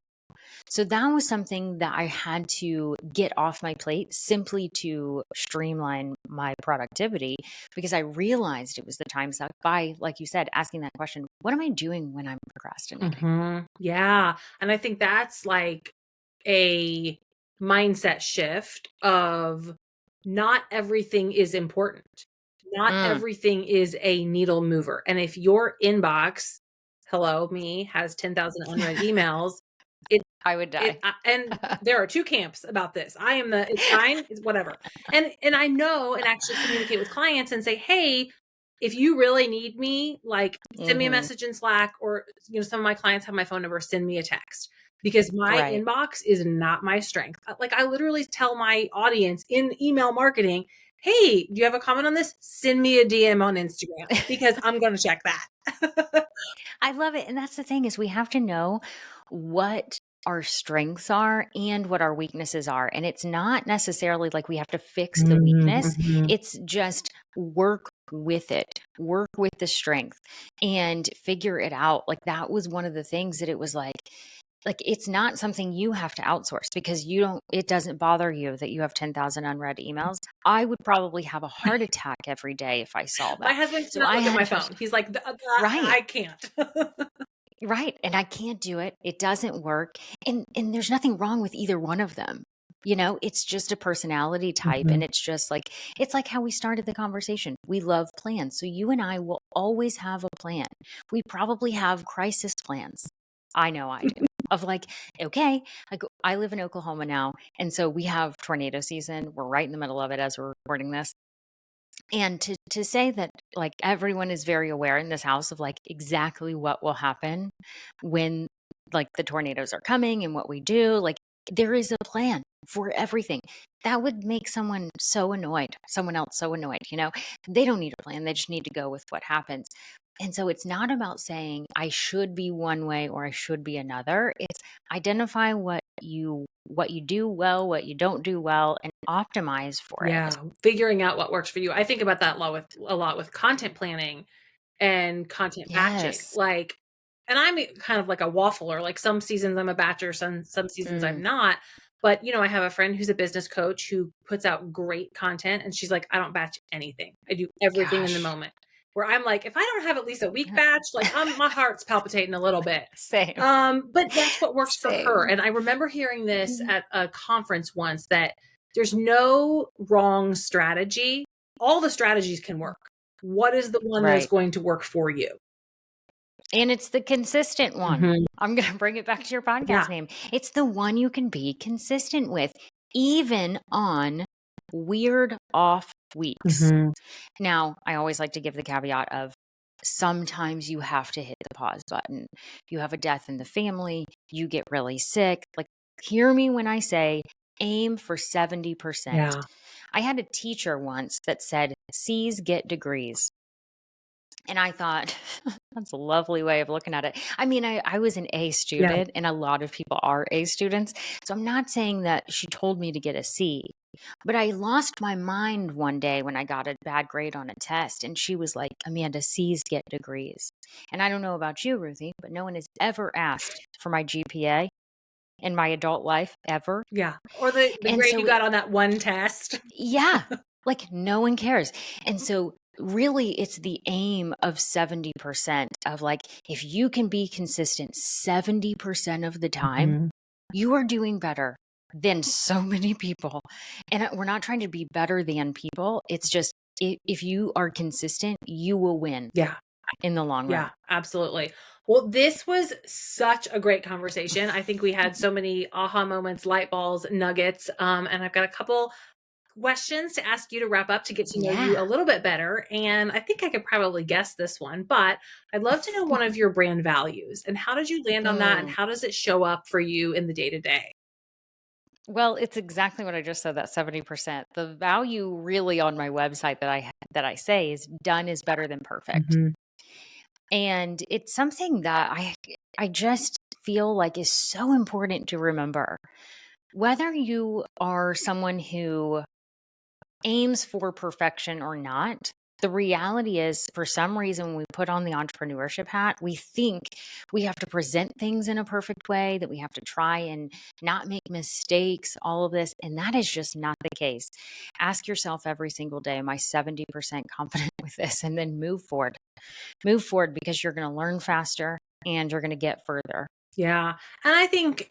So that was something that I had to get off my plate simply to streamline my productivity, because I realized it was the time suck by, like you said, asking that question, what am I doing when I'm procrastinating? Mm-hmm. Yeah. And I think that's like a mindset shift of not everything is important. Not Mm, everything is a needle mover. And if your inbox, hello, me, has 10,000 unread emails, it I would die. and there are 2 camps about this. I am the, it's fine, it's whatever. And I know and actually communicate with clients and say, "Hey, if you really need me, like, send me a Hmm. message in Slack, or, some of my clients have my phone number, send me a text." Because my Right. inbox is not my strength. Like, I literally tell my audience in email marketing, "Hey, do you have a comment on this? Send me a DM on Instagram because I'm gonna check that." I love it. And that's the thing, is we have to know what our strengths are and what our weaknesses are. And it's not necessarily like we have to fix the weakness. Mhm. It's just work with it, work with the strength and figure it out. Like that was one of the things that it was like it's not something you have to outsource, because it doesn't bother you that you have 10,000 unread emails. I would probably have a heart attack every day if I saw My that. husband So cannot I look at had my to, phone. He's like, right. I can't." Right. And I can't do it. It doesn't work. And there's nothing wrong with either one of them. It's just a personality type. And Mhm. it's like how we started the conversation. We love plans. So you and I will always have a plan. We probably have crisis plans. I know I do. Of like, okay, like I live in Oklahoma now. And so we have tornado season. We're right in the middle of it as we're recording this. And to say that like everyone is very aware in this house of like exactly what will happen when like the tornadoes are coming and what we do, like there is a plan for everything. That would make someone else so annoyed. They don't need a plan. They just need to go with what happens. And so it's not about saying I should be one way or I should be another. It's identify what you do well, what you don't do well, and optimize for it. Yeah, figuring out what works for you. I think about that a lot with content planning and content batching. Yes. Like, and I'm kind of like a waffler. Like, some seasons I'm a batcher, some seasons Mm, I'm not. But I have a friend who's a business coach who puts out great content, and she's like, "I don't batch anything. I do everything in the gosh. moment." Where I'm like, if I don't have at least a week batch, like, my heart's palpitating a little bit. Same. But that's what works for her. Same. And I remember hearing this Mhm. at a conference once, that there's no wrong strategy. All the strategies can work. What is the one that is Right. going to work for you? And it's the consistent one. Mhm. I'm going to bring it back to your podcast Yeah. name. It's the one you can be consistent with, even on weird off weeks. Mhm. Now, I always like to give the caveat of sometimes you have to hit the pause button. You have a death in the family, you get really sick. Like, hear me when I say aim for 70%. Yeah. I had a teacher once that said, C's get degrees. And I thought, that's a lovely way of looking at it. I mean, I was an A Yeah. student, and a lot of people are A students. So I'm not saying that she told me to get a C, but I lost my mind one day when I got a bad grade on a test. And she was like, Amanda, C's get degrees. And I don't know about you, Ruthie, but no one has ever asked for my GPA in my adult life ever. Yeah. Or the And grade so you got on that one test. yeah, like no one cares. And so really it's the aim of 70% of like, if you can be consistent 70% of the time, Mhm. you are doing better than so many people. And we're not trying to be better than people. It's just if you are consistent, you will win Yeah. in the long run. Yeah, absolutely. Well, this was such a great conversation. I think we had so many aha moments, light bulbs, nuggets. And I've got a couple questions to ask you to wrap up to get to know you Yeah. a little bit better. And I think I could probably guess this one, but I'd love to know one of your brand values and how did you land on that and Mm. how does it show up for you in the day to day? Well, it's exactly what I just said, that 70%. The value really on my website that I say is done is better than perfect. Mhm. And it's something that I just feel like is so important to remember. Whether you are someone who aims for perfection or not, the reality is for some reason when we put on the entrepreneurship hat, we think we have to present things in a perfect way, that we have to try and not make mistakes, all of this. And that is just not the case. Ask yourself every single day, am I 70% confident with this? And then move forward. Move forward because you're going to learn faster and you're going to get further. Yeah. And I think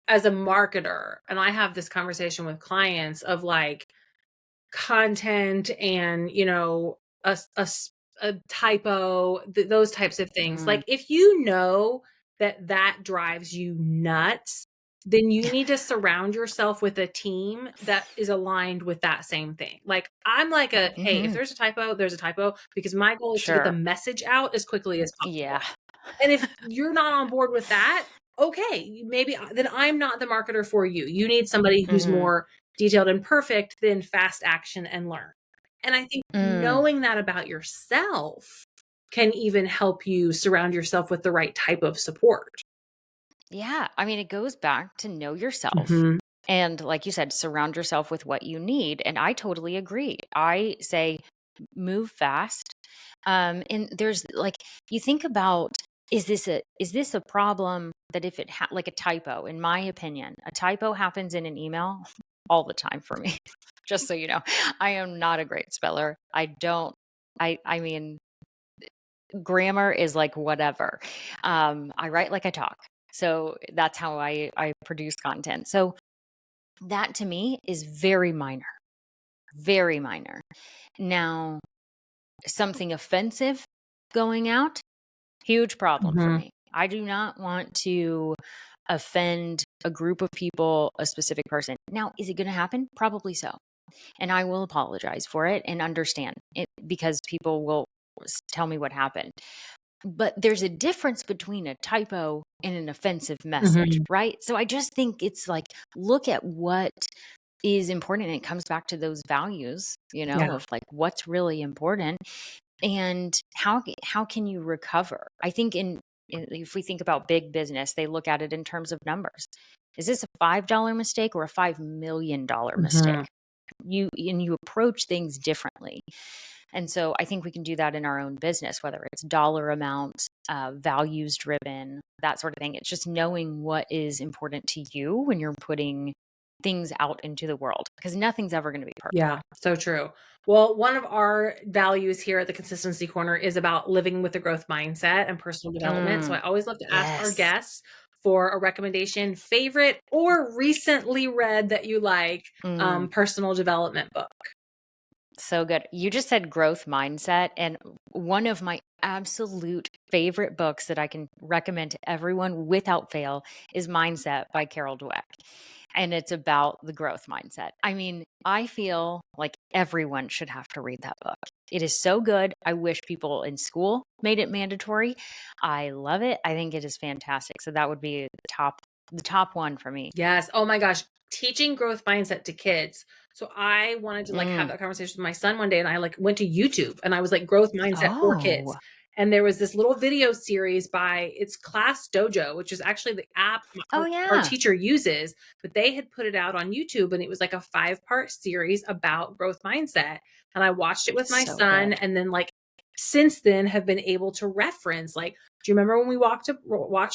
as a marketer, and I have this conversation with clients of like, content and, a typo, those types of things. Mm. Like, if you know that that drives you nuts, then you need to surround yourself with a team that is aligned with that same thing. Like, I'm like hey, if Hmm. there's a typo, there's a typo because my goal is to get the Sure. message out as quickly as Yeah. possible. And if you're not on board with that, okay, maybe then I'm not the marketer for you. You need somebody who's Hmm. more detailed and perfect than fast action and learn. And I think Mm. knowing that about yourself can even help you surround yourself with the right type of support. Yeah. I mean, it goes back to know yourself. Mhm. And like you said, surround yourself with what you need. And I totally agree. I say move fast. And there's like, you think about, is this a problem that if like a typo, in my opinion, a typo happens in an email all the time for me. Just so you know, I am not a great speller. I mean, grammar is like whatever. I write like I talk. So that's how I produce content. So that to me is very minor, very minor. Now, something offensive going out, huge problem for Mhm. me. I do not want to offend a group of people, a specific person. Now, is it going to happen? Probably so. And I will apologize for it and understand it because people will tell me what happened. But there's a difference between a typo and an offensive message, Mhm. right? So I just think it's like, look at what is important. And it comes back to those values, Yeah. of like what's really important and how can you recover? I think if we think about big business, they look at it in terms of numbers. Is this a $5 mistake or a $5 million Mhm. mistake? You approach things differently. And so I think we can do that in our own business, whether it's dollar amount, values driven, that sort of thing. It's just knowing what is important to you when you're putting things out into the world because nothing's ever going to be perfect. Yeah, so true. Well, one of our values here at the Consistency Corner is about living with a growth mindset and personal development. So Mm, I always love to ask our yes. guests for a recommendation, favorite or recently read that you like, Mm, personal development book. so good. You just said growth mindset. And one of my absolute favorite books that I can recommend to everyone without fail is Mindset by Carol Dweck. And it's about the growth mindset. I mean, I feel like everyone should have to read that book. It is so good. I wish people in school made it mandatory. I love it. I think it is fantastic. So that would be the top one for me. Yes. Oh my gosh. Teaching growth mindset to kids. So I wanted to like have Mm. that conversation with my son one day and I like went to YouTube and I was like growth mindset for kids. Oh. And there was this little video series by it's Class Dojo, which is actually the app Oh our yeah. teacher uses, but they had put it out on YouTube and it was like a 5-part series about growth mindset. And I watched it with my So son good. and then like since then have been able to reference like do you remember when we watched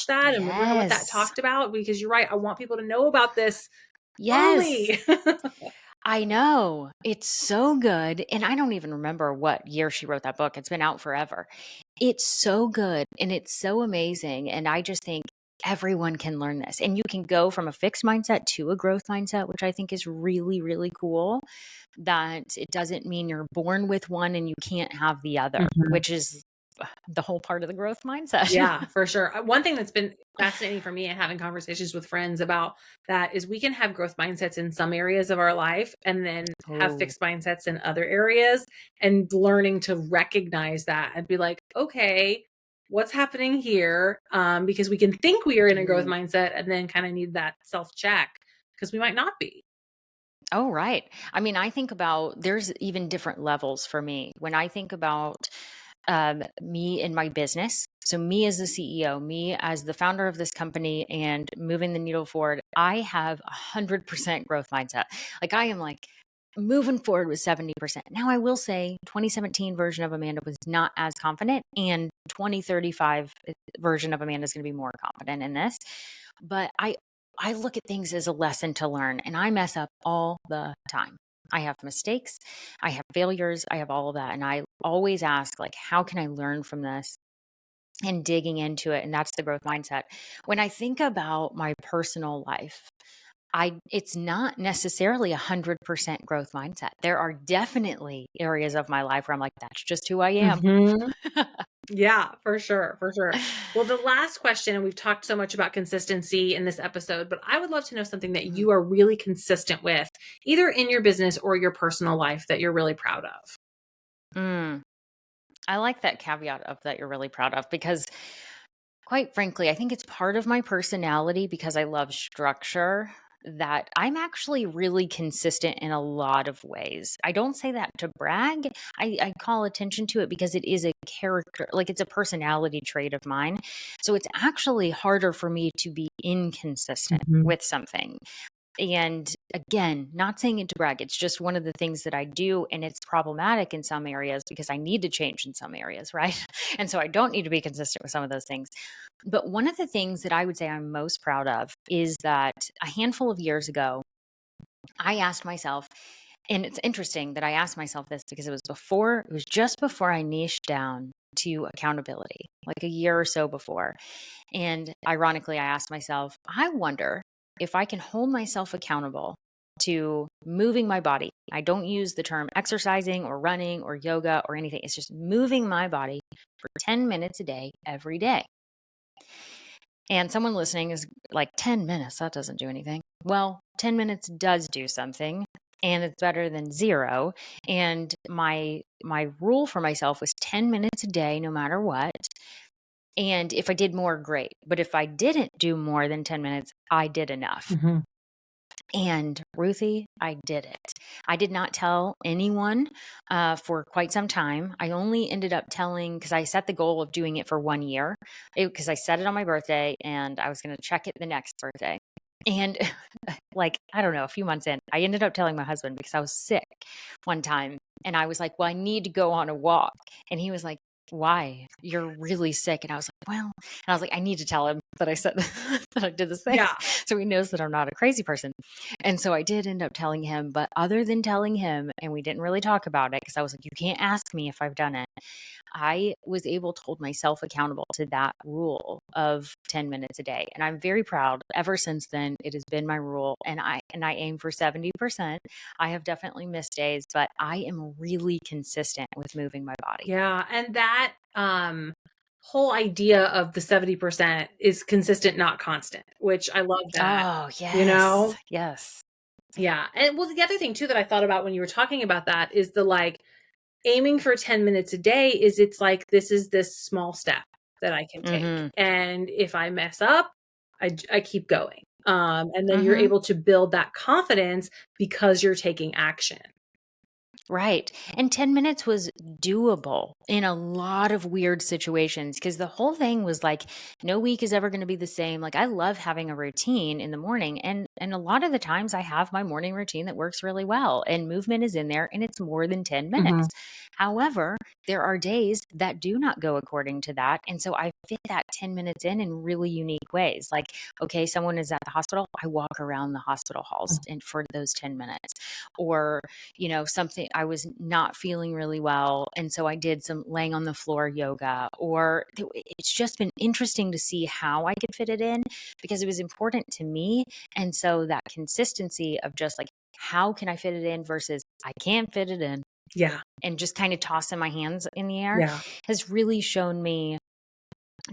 that and remember what that Yes. talked about? Because you're right, I want people to know about this Yes. early. I know. It's so good. And I don't even remember what year she wrote that book. It's been out forever. It's so good and it's so amazing. And I just think everyone can learn this. And you can go from a fixed mindset to a growth mindset, which I think is really, really cool. That it doesn't mean you're born with one and you can't have the other, Mhm. which is the whole part of the growth mindset. Yeah, for sure. One thing that's been fascinating for me and having conversations with friends about that is we can have growth mindsets in some areas of our life and then have Oh, fixed mindsets in other areas, and learning to recognize that and be like, okay, what's happening here? Because we can think we are in a growth mm. mindset and then kind of need that self check because we might not be. Oh, right. I mean, I think about there's even different levels for me. When I think about me and my business, so me as the CEO, me as the founder of this company and moving the needle forward, I have 100% growth mindset. Like I am like moving forward with 70%. Now I will say 2017 version of Amanda was not as confident, and 2035 version of Amanda is going to be more confident in this. But I look at things as a lesson to learn, and I mess up all the time. I have mistakes, I have failures, I have all of that. And I always ask, like, how can I learn from this? And digging into it. And that's the growth mindset. When I think about my personal life, it's not necessarily 100% growth mindset. There are definitely areas of my life where I'm like, that's just who I am. Mhm. Yeah, for sure, for sure. Well, the last question, and we've talked so much about consistency in this episode, but I would love to know something that Mhm. you are really consistent with, either in your business or your personal life, that you're really proud of. Mm. I like that caveat of that you're really proud of because quite frankly, I think it's part of my personality because I love structure that I'm actually really consistent in a lot of ways. I don't say that to brag. I call attention to it because it is a character, like it's a personality trait of mine. So it's actually harder for me to be inconsistent Mhm. with something. And again, not saying it to brag, it's just one of the things that I do. And it's problematic in some areas because I need to change in some areas, right? And so I don't need to be consistent with some of those things. But one of the things that I would say I'm most proud of is that a handful of years ago, I asked myself, and it's interesting that I asked myself this because it was just before I niched down to accountability, like a year or so before. And ironically, I asked myself, I wonder if I can hold myself accountable to moving my body. I don't use the term exercising or running or yoga or anything. It's just moving my body for 10 minutes a day, every day. And someone listening is like, 10 minutes, that doesn't do anything. Well, 10 minutes does do something, and it's better than zero. And my rule for myself was 10 minutes a day, no matter what. And if I did more, great. But if I didn't do more than 10 minutes, I did enough. Mhm. And Ruthie, I did it. I did not tell anyone for quite some time. I only ended up telling because I set the goal of doing it for 1 year because I set it on my birthday and I was going to check it the next birthday. And like, I don't know, a few months in, I ended up telling my husband because I was sick one time. And I was like, well, I need to go on a walk. And he was like, why? You're really sick. And I was like, well, and I was like, I need to tell him that I said that I did this thing. Yeah. So he knows that I'm not a crazy person. And so I did end up telling him, but other than telling him, and we didn't really talk about it because I was like, you can't ask me if I've done it. I was able to hold myself accountable to that rule of 10 minutes a day. And I'm very proud. Ever since then, it has been my rule. And I aim for 70%. I have definitely missed days, but I am really consistent with moving my body. Yeah. And that whole idea of the 70% is consistent, not constant, which I love that, Oh, you yes. know? Yes. Yeah. And well, the other thing too that I thought about when you were talking about that is the like aiming for 10 minutes a day is it's like this is this small step that I can take. Mm-hmm. And if I mess up, I keep going. And then you're Mm-hmm. able to build that confidence because you're taking action. Right. And 10 minutes was doable in a lot of weird situations because the whole thing was like, no week is ever going to be the same. Like, I love having a routine in the morning. And a lot of the times I have my morning routine that works really well, and movement is in there and it's more than 10 minutes. Mhm. However, there are days that do not go according to that. And so I fit that 10 minutes in really unique ways. Like, okay, someone is at the hospital, I walk around the hospital halls and for those 10 minutes. Or something I was not feeling really well. And so I did some laying on the floor yoga, or it's just been interesting to see how I could fit it in because it was important to me. And so that consistency of just like, how can I fit it in versus I can't fit it in. Yeah. and just kind of tossing my hands in the air Yeah. has really shown me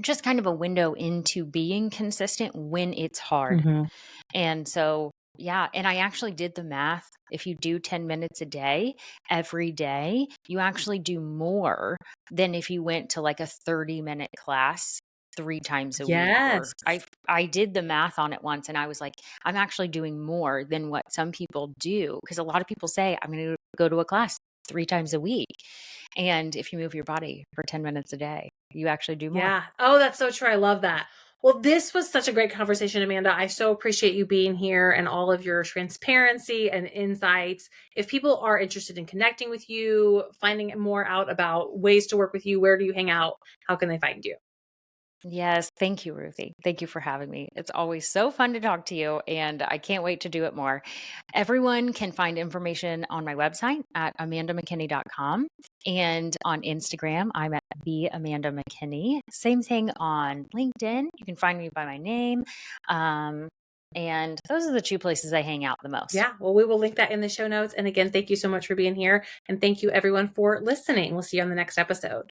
just kind of a window into being consistent when it's hard. Mhm. And so, yeah, and I actually did the math. If you do 10 minutes a day, every day, you actually do more than if you went to like a 30-minute class 3 times a week. Or Yes. I did the math on it once and I was like, I'm actually doing more than what some people do. Because a lot of people say, I'm going to go to a class 3 times a week. And if you move your body for 10 minutes a day, you actually do more. Yeah. Oh, that's so true. I love that. Well, this was such a great conversation, Amanda. I so appreciate you being here and all of your transparency and insights. If people are interested in connecting with you, finding more out about ways to work with you, where do you hang out? How can they find you? Yes. Thank you, Ruthie. Thank you for having me. It's always so fun to talk to you, and I can't wait to do it more. Everyone can find information on my website at amandamckinney.com. And on Instagram, I'm at the Amanda McKinney. Same thing on LinkedIn. You can find me by my name. And those are the 2 places I hang out the most. Yeah. Well, we will link that in the show notes. And again, thank you so much for being here. And thank you, everyone, for listening. We'll see you on the next episode.